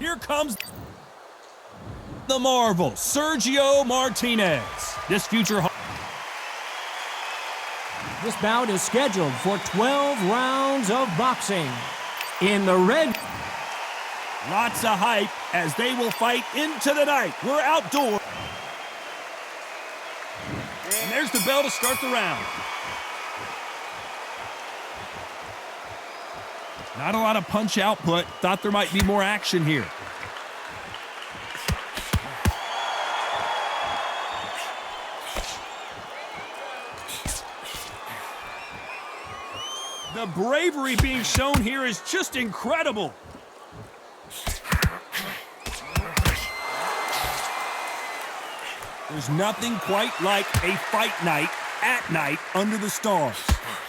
Here comes the Marvel, Sergio Martinez. This bout is scheduled for 12 rounds of boxing. In the red... Lots of hype as they will fight into the night. We're outdoors. And there's the bell to start the round. Not a lot of punch output. Thought there might be more action here. The bravery being shown here is just incredible. There's nothing quite like a fight night at night under the stars.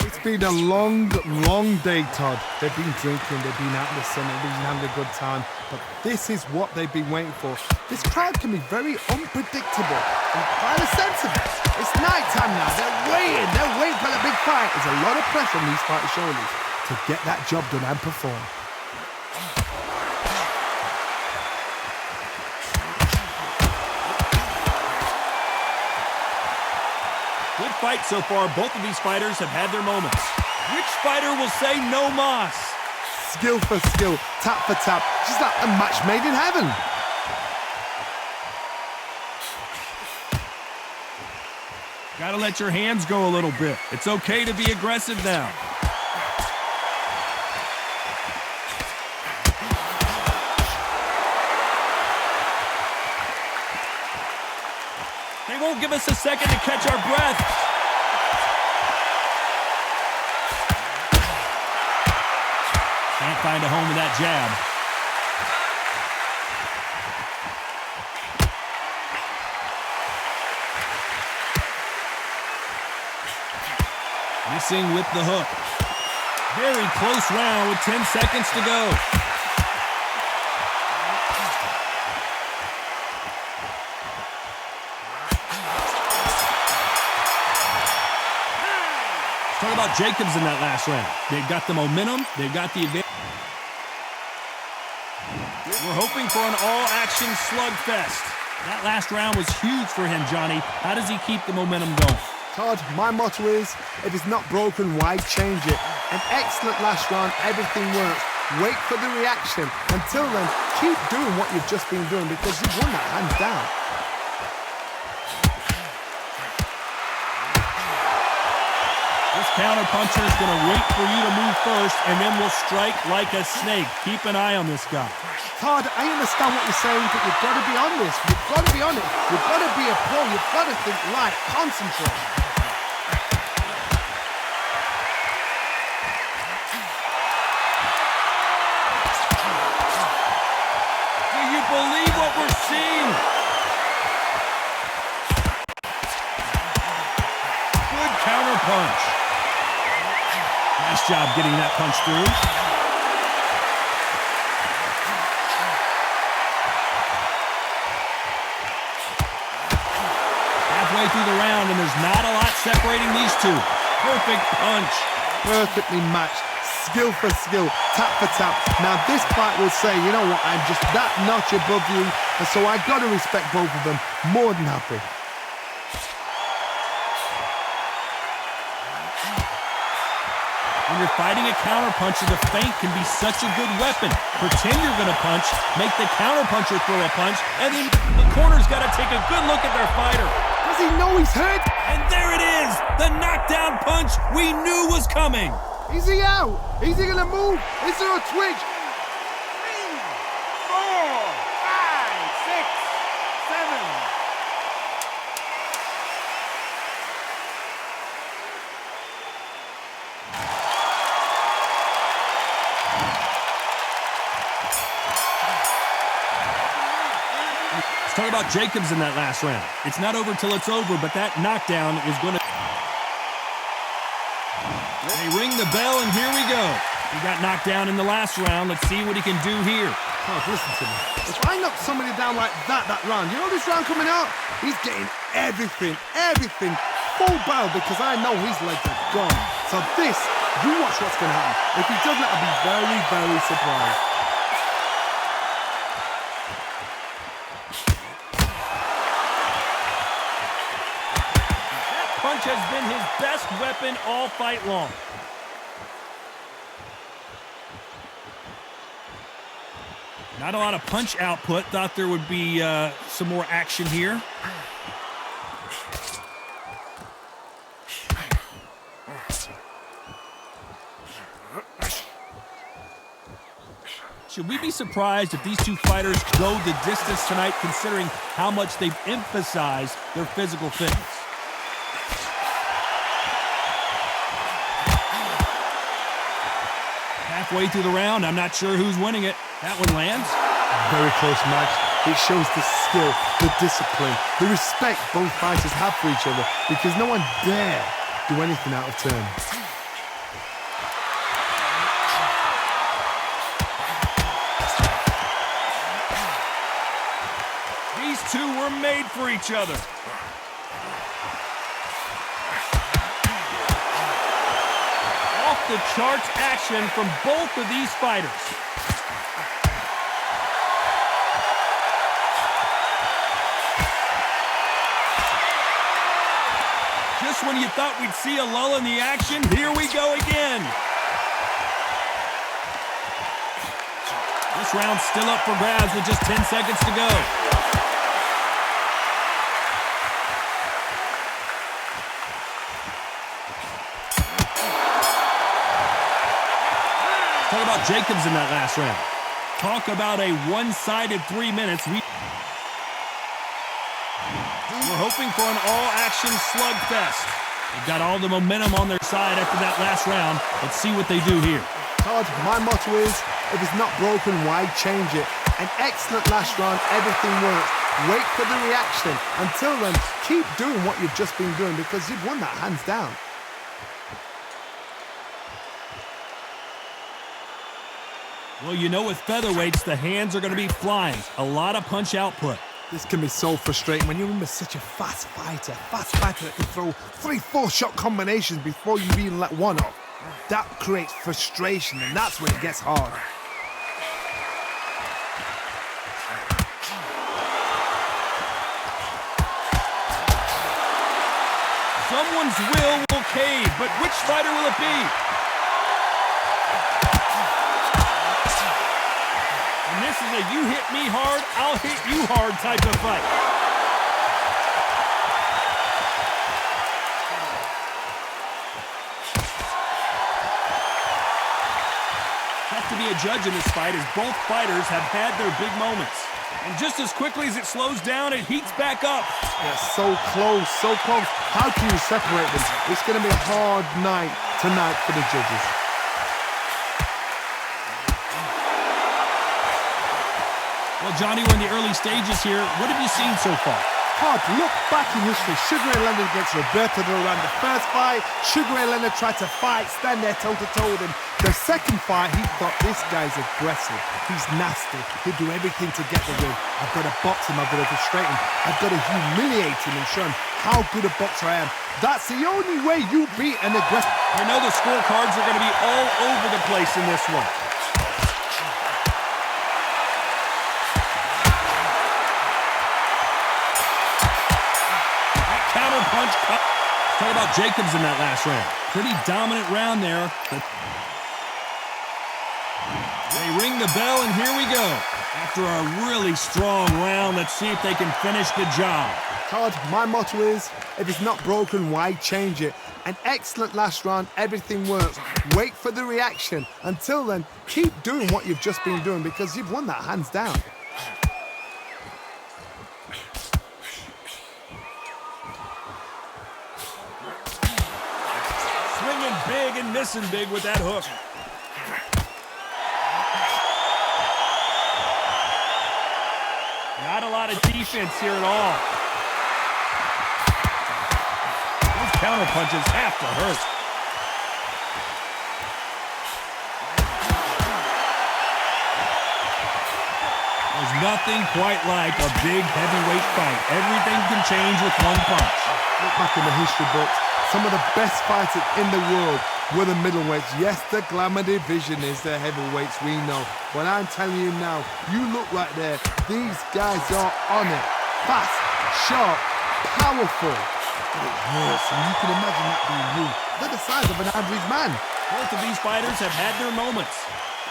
It's been a long, long day, Todd. They've been drinking, they've been out in the sun, they've been having a good time. But this is what they've been waiting for. This crowd can be very unpredictable. And by the sense of it, it's night time now. They're waiting for the big fight. There's a lot of pressure on these fighters' shoulders to get that job done and perform. Good fight so far. Both of these fighters have had their moments. Which fighter will say no mas? Skill for skill, tap for tap, just like a match made in heaven. Gotta let your hands go a little bit. It's okay to be aggressive now. They won't give us a second to catch our breath. Can't find a home with that jab. Missing with the hook. Very close round with 10 seconds to go. Talk about Jacobs in that last round. They've got the momentum. They've got the advantage. We're hoping for an all-action slugfest. That last round was huge for him, Johnny. How does he keep the momentum going? Todd, my motto is, if it's not broken, why change it? An excellent last round, everything works. Wait for the reaction. Until then, keep doing what you've just been doing because you've won that hands down. This counter-puncher is going to wait for you to move first, and then will strike like a snake. Keep an eye on this guy. Todd, I understand what you're saying, but you've got to be on this. You've got to be on it. You've got to be a pro. You've got to think right. Concentrate. Do you believe what we're seeing? Good counter-punch. Nice job getting that punch through. Halfway through the round, and there's not a lot separating these two. Perfect punch. Perfectly matched. Skill for skill, tap for tap. Now this fight will say, you know what, I'm just that notch above you, and so I got to respect both of them. More than happy. When you're fighting a counterpuncher, the feint can be such a good weapon. Pretend you're going to punch, make the counterpuncher throw a punch, and then the corner's got to take a good look at their fighter. Does he know he's hurt? And there it is, the knockdown punch we knew was coming. Is he out? Is he going to move? Is there a twitch? 3, 4, 5, 6, 7. Let's talk about Jacobs in that last round. It's not over till it's over, but that knockdown is going to... They ring the bell, and here we go. He got knocked down in the last round. Let's see what he can do here. Oh, listen to me. If I knock somebody down like that round, you know this round coming out? He's getting everything, full barrel because I know his legs are gone. So this, you watch what's going to happen. If he doesn't, I'll be very, very surprised. weapon all fight long. Not a lot of punch output. Thought there would be some more action here. Should we be surprised if these two fighters go the distance tonight, considering how much they've emphasized their physical fitness? Halfway through the round, I'm not sure who's winning it. That one lands. Very close match. It shows the skill, the discipline, the respect both fighters have for each other, because no one dare do anything out of turn. These two were made for each other. Off the charts action from both of these fighters. Just when you thought we'd see a lull in the action, here we go again. This round's still up for grabs with just 10 seconds to go. Talk about Jacobs in that last round. Talk about a one-sided 3 minutes. We're hoping for an all-action slugfest. They've got all the momentum on their side after that last round. Let's see what they do here. Todd, my motto is, if it's not broken, why change it? An excellent last round, everything works. Wait for the reaction. Until then, keep doing what you've just been doing, because you've won that hands down. Well, you know, with featherweights, the hands are going to be flying. A lot of punch output. This can be so frustrating when you're in with such a fast fighter that can throw 3-4 shot combinations before you even let one off. That creates frustration, and that's when it gets hard. Someone's will cave, but which fighter will it be? And this is a you hit me hard, I'll hit you hard type of fight. Tough to be a judge in this fight, as both fighters have had their big moments. And just as quickly as it slows down, it heats back up. Yeah, so close, so close. How can you separate them? It's going to be a hard night tonight for the judges. Well, Johnny, we're in the early stages here. What have you seen so far? Todd, look back in history. Sugar Ray Leonard against Roberto Duran. The first fight, Sugar Ray Leonard tried to fight, stand there toe-to-toe with him. The second fight, he thought, this guy's aggressive. He's nasty. He'll do everything to get the win. I've got to box him. I've got to frustrate him. I've got to humiliate him and show him how good a boxer I am. That's the only way you beat an aggressive. I know the scorecards are going to be all over the place in this one. Counter punch. Talk about Jacobs in that last round. Pretty dominant round there. They ring the bell, and here we go. After a really strong round, let's see if they can finish the job. Todd, my motto is, if it's not broken, why change it? An excellent last round, everything works. Wait for the reaction. Until then, keep doing what you've just been doing, because you've won that hands down. Swinging big and missing big with that hook. Not a lot of defense here at all. Those counter punches have to hurt. There's nothing quite like a big heavyweight fight. Everything can change with one punch. Look back in the history books. Some of the best fighters in the world were the middleweights. Yes, the glamour division is the heavyweights, we know. But I'm telling you now, you look right there. These guys are on it. Fast, sharp, powerful. But it hurts, and you can imagine that being you. They're the size of an average man. Both of these fighters have had their moments.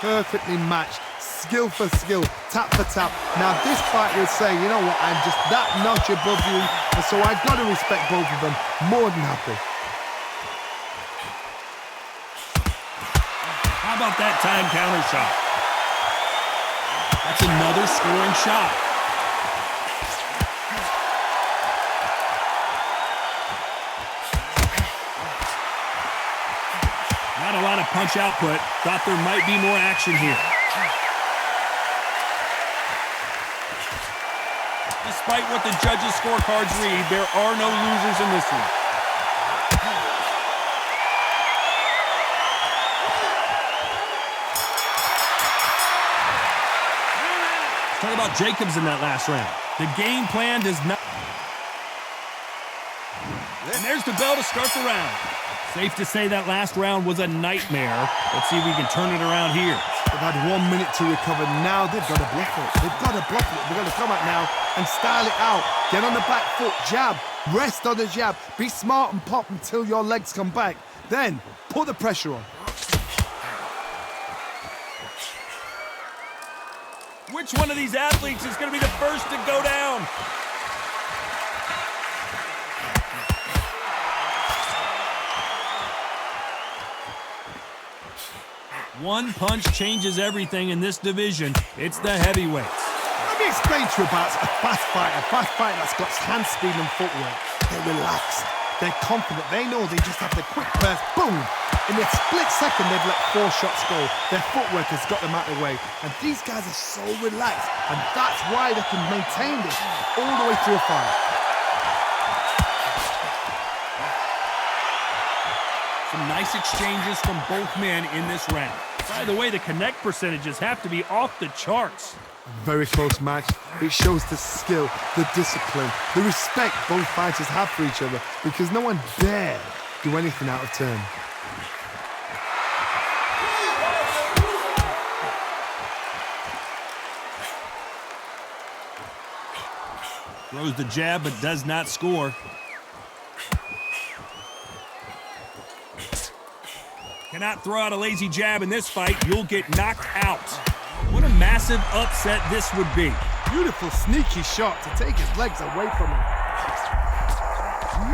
Perfectly matched, skill for skill, tap for tap. Now this fight will say, you know what, I'm just that notch above you, and so I've got to respect both of them. More than happy. How about that time counter shot? That's another scoring shot. Not a lot of punch output. Thought there might be more action here. Despite what the judges' scorecards read, there are no losers in this one. Talk about Jacobs in that last round. The game plan does not... And there's the bell to start the round. Safe to say that last round was a nightmare. Let's see if we can turn it around here. They've had 1 minute to recover. Now they've got to bluff it. They've got to bluff it. They've got to come out now and style it out. Get on the back foot, jab, rest on the jab. Be smart and pop until your legs come back. Then put the pressure on. Which one of these athletes is going to be the first to go down? One punch changes everything in this division. It's the heavyweights. Let me explain to you about a fast fighter that's got hand speed and footwork. They're relaxed. They're confident. They know they just have the quick burst, boom. In a split second, they've let 4 shots go. Their footwork has got them out of the way. And these guys are so relaxed. And that's why they can maintain this all the way through a fight. Some nice exchanges from both men in this round. By the way, the connect percentages have to be off the charts. Very close match. It shows the skill, the discipline, the respect both fighters have for each other, because no one dare do anything out of turn. Throws the jab but does not score. Cannot throw out a lazy jab in this fight. You'll get knocked out. What a massive upset this would be. Beautiful, sneaky shot to take his legs away from him.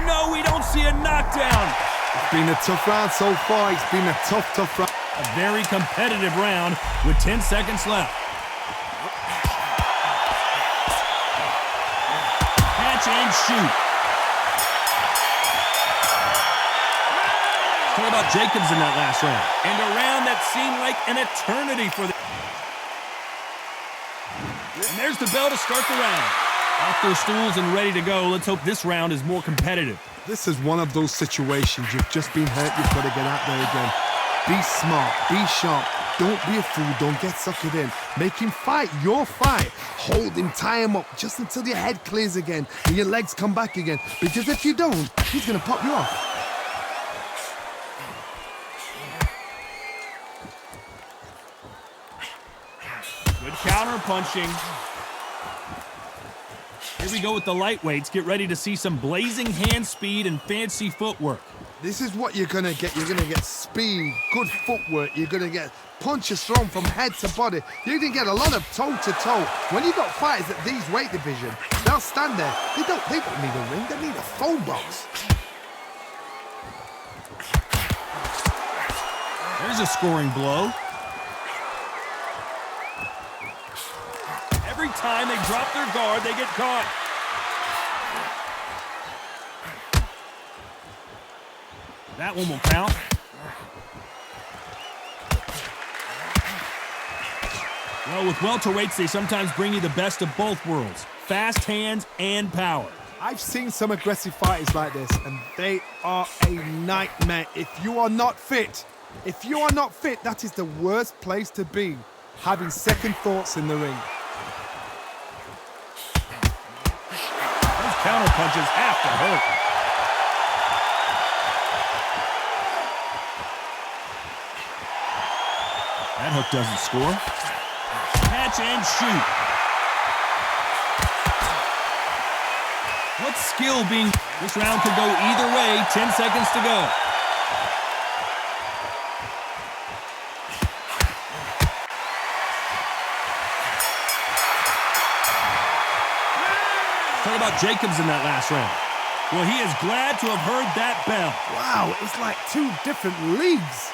No, we don't see a knockdown. It's been a tough round so far. It's been a tough round. A very competitive round with 10 seconds left. Catch and shoot. Talk about Jacobs in that last round. And a round that seemed like an eternity for the... And there's the bell to start the round. Off their stools and ready to go. Let's hope this round is more competitive. This is one of those situations. You've just been hurt. You've got to get out there again. Be smart. Be sharp. Don't be a fool. Don't get suckered in. Make him fight your fight. Hold him. Tie him up just until your head clears again and your legs come back again. Because if you don't, he's going to pop you off. Good counter punching. Here we go with the lightweights. Get ready to see some blazing hand speed and fancy footwork. This is what you're going to get. You're going to get speed, good footwork. You're going to get punches thrown from head to body. You're going to get a lot of toe-to-toe. When you've got fighters at these weight division, they'll stand there. They don't need a ring. They need a phone box. There's a scoring blow. Every time they drop their guard, they get caught. That one will count. Well, with welterweights, they sometimes bring you the best of both worlds. Fast hands and power. I've seen some aggressive fighters like this, and they are a nightmare. If you are not fit, that is the worst place to be, having second thoughts in the ring. Those counter punches have to hurt. That hook doesn't score. Catch and shoot. What skill being... This round could go either way. 10 seconds to go. Talk about Jacobs in that last round. Well, he is glad to have heard that bell. Wow, it's like two different leagues.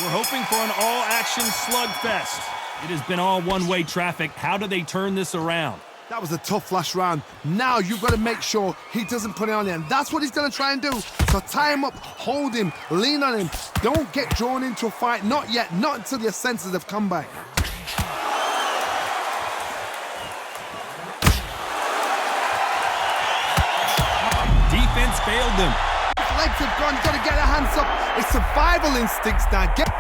We're hoping for an all-action slugfest. It has been all one-way traffic. How do they turn this around? That was a tough last round. Now you've got to make sure he doesn't put it on there. And that's what he's going to try and do. So tie him up, hold him, lean on him. Don't get drawn into a fight. Not yet. Not until your senses have come back. Defense failed them. Legs have gone. Got to get their hands up. It's survival instincts now. Get...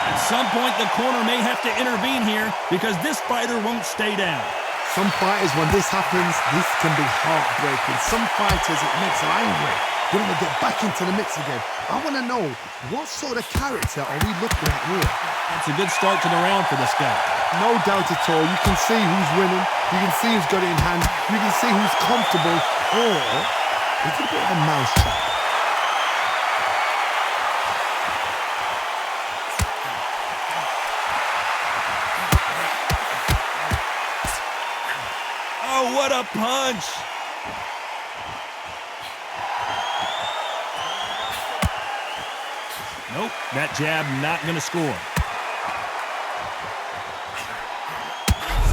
At some point, the corner may have to intervene here because this fighter won't stay down. Some fighters, when this happens, this can be heartbreaking. Some fighters, it makes them angry. They want to get back into the mix again. I want to know, what sort of character are we looking at here? That's a good start to the round for this guy. No doubt at all. You can see who's winning. You can see who's got it in hand. You can see who's comfortable. Or it's a bit of a mousetrap. Oh, what a punch! Nope, that jab not going to score.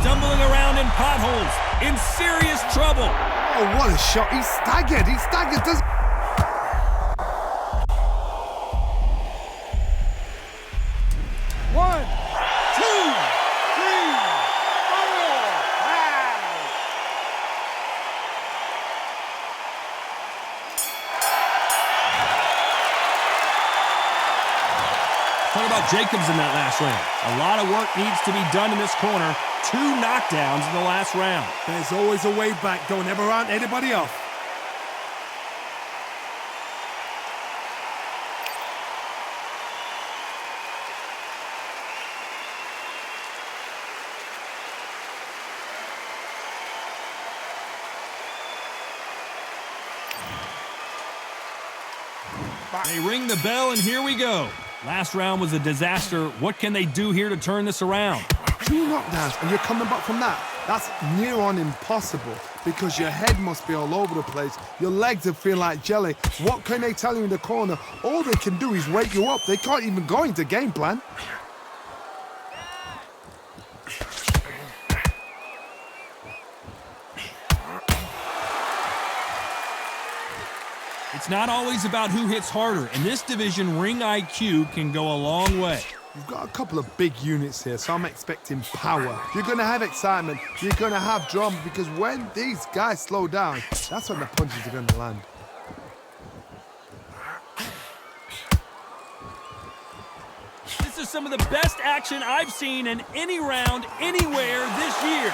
Stumbling around in potholes, in serious trouble. Oh, what a shot. He's staggered. He's staggered. One, two, three, four, five. Talk about Jacobs in that last round. A lot of work needs to be done in this corner. 2 knockdowns in the last round. There's always a way back. Don't ever round anybody off. They ring the bell, and here we go. Last round was a disaster. What can they do here to turn this around? 2 knockdowns, and you're coming back from that. That's near on impossible because your head must be all over the place. Your legs will feel like jelly. What can they tell you in the corner? All they can do is wake you up. They can't even go into game plan. It's not always about who hits harder. In this division, ring IQ can go a long way. You've got a couple of big units here, so I'm expecting power. You're going to have excitement. You're going to have drama because when these guys slow down, that's when the punches are going to land. This is some of the best action I've seen in any round anywhere this year.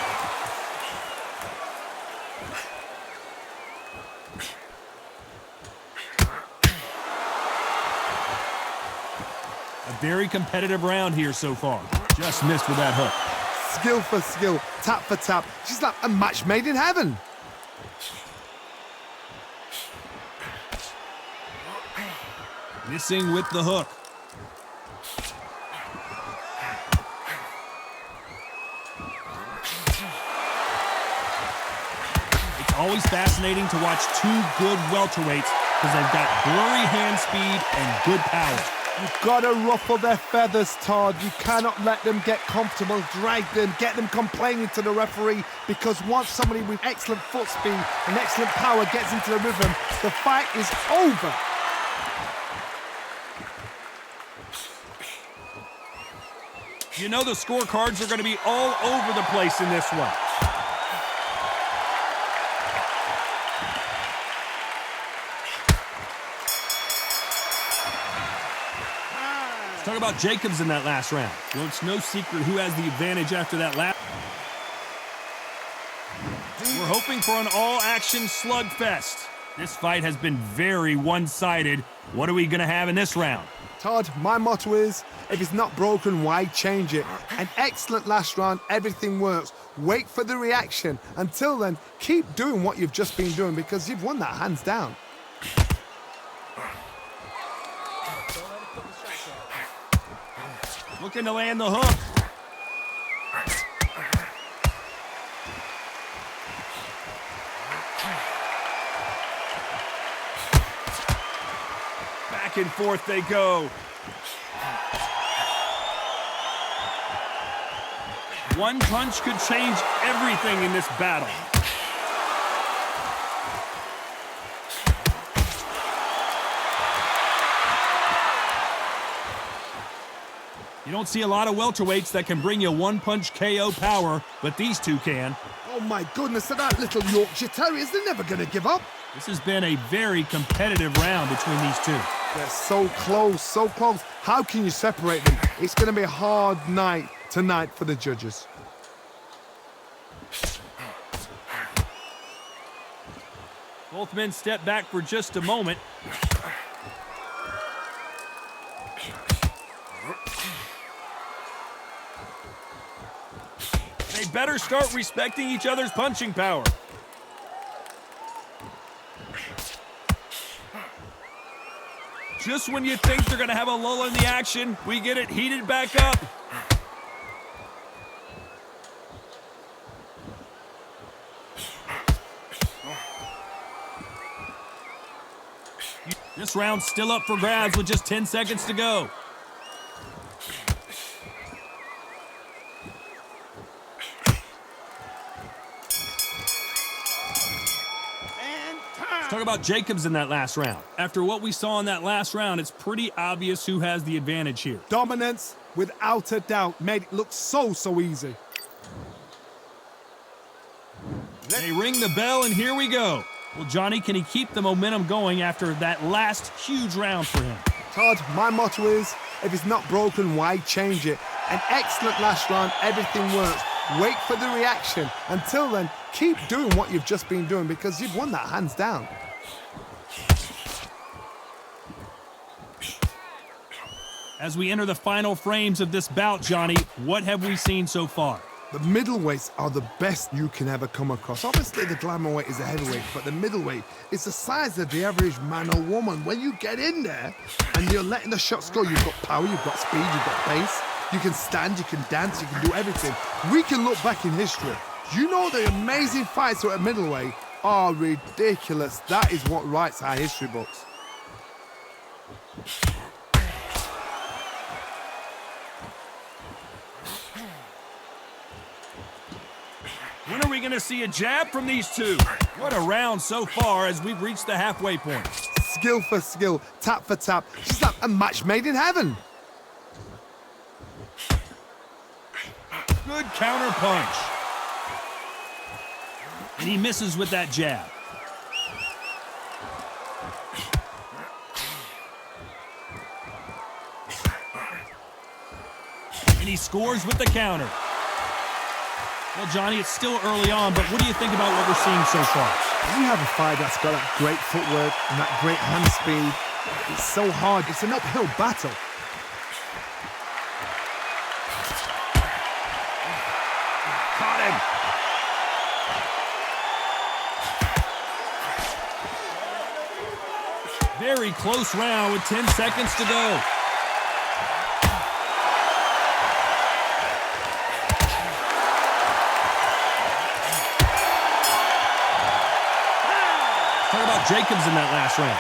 A very competitive round here so far. Just missed with that hook. Skill for skill, tap for tap. She's like a match made in heaven. Missing with the hook. It's always fascinating to watch 2 good welterweights because they've got blurry hand speed and good power. You've got to ruffle their feathers, Todd. You cannot let them get comfortable, drag them, get them complaining to the referee, because once somebody with excellent foot speed and excellent power gets into the rhythm, the fight is over. You know the scorecards are going to be all over the place in this one. Talk about Jacobs in that last round. Well, it's no secret who has the advantage after that last. We're hoping for an all-action slugfest. This fight has been very one-sided. What are we going to have in this round? Todd, my motto is, if it's not broken, why change it? An excellent last round, everything works. Wait for the reaction. Until then, keep doing what you've just been doing because you've won that hands down. Looking to land the hook. Back and forth they go. One punch could change everything in this battle. You don't see a lot of welterweights that can bring you one-punch KO power, but these two can. Oh my goodness, that little Yorkshire Terriers, they're never going to give up. This has been a very competitive round between these two. They're so close, so close. How can you separate them? It's going to be a hard night tonight for the judges. Both men step back for just a moment. They better start respecting each other's punching power. Just when you think they're going to have a lull in the action, we get it heated back up. This round's still up for grabs with just 10 seconds to go. Let's talk about Jacobs in that last round. After what we saw in that last round, it's pretty obvious who has the advantage here. Dominance, without a doubt, made it look so easy. They ring the bell, and here we go. Well, Johnny, can he keep the momentum going after that last huge round for him? Todd, my motto is, if it's not broken, why change it? An excellent last round, everything works. Wait for the reaction. Until then, keep doing what you've just been doing because you've won that hands down. As we enter the final frames of this bout, Johnny, what have we seen so far? The middleweights are the best you can ever come across. Obviously, the glamour weight is a heavyweight, but the middleweight is the size of the average man or woman. When you get in there and you're letting the shots go, you've got power, you've got speed, you've got pace. You can stand, you can dance, you can do everything. We can look back in history. You know the amazing fights at middleweight are ridiculous. That is what writes our history books. When are we going to see a jab from these two? What a round so far as we've reached the halfway point. Skill for skill, tap for tap. Just like a match made in heaven. Good counter punch. And he misses with that jab. And he scores with the counter. Well, Johnny, it's still early on, but what do you think about what we're seeing so far? You have a fight that's got that great footwork and that great hand speed. It's so hard. It's an uphill battle. Caught him. Very close round with 10 seconds to go. Talk about Jacobs in that last round.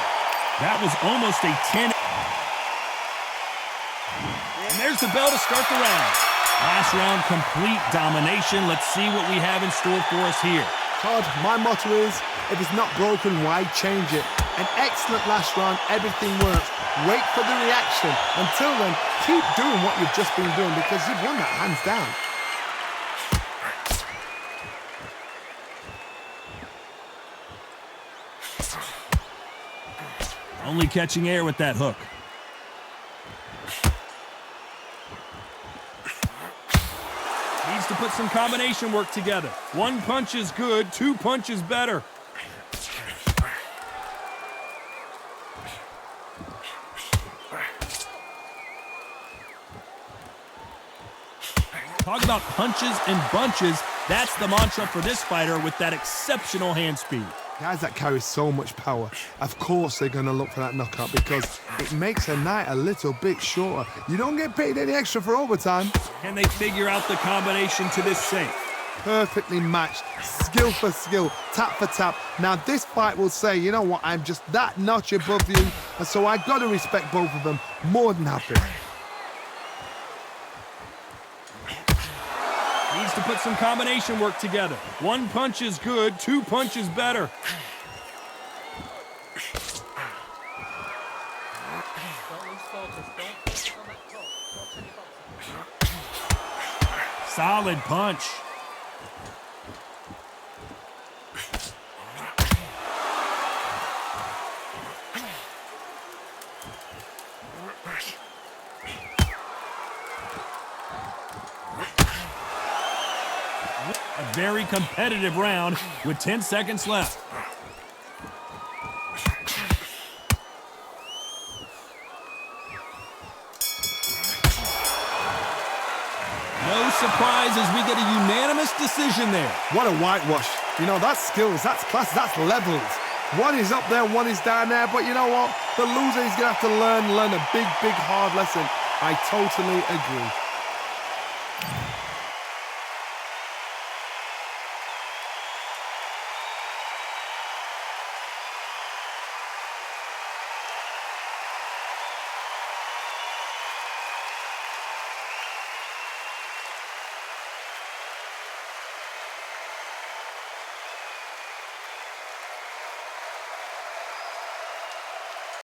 That was almost a 10. And there's the bell to start the round. Last round, complete domination. Let's see what we have in store for us here. Todd, my motto is, if it's not broken, why change it? An excellent last round, everything works. Wait for the reaction. Until then, keep doing what you've just been doing because you've won that hands down. Only catching air with that hook. Needs to put some combination work together. One punch is good, two punches better. Talk about punches and bunches. That's the mantra for this fighter with that exceptional hand speed. Guys that carry so much power, of course they're going to look for that knockout because it makes a night a little bit shorter. You don't get paid any extra for overtime. Can they figure out the combination to this safe? Perfectly matched, skill for skill, tap for tap. Now this fight will say, you know what, I'm just that notch above you, and so I got to respect both of them more than happy. Needs to put some combination work together. One punch is good, two punches better. Solid punch. A very competitive round with 10 seconds left. No surprise as we get a unanimous decision there. What a whitewash. You know, that's skills, that's class, that's levels. One is up there, one is down there, but you know what? The loser is going to have to learn a big, hard lesson. I totally agree.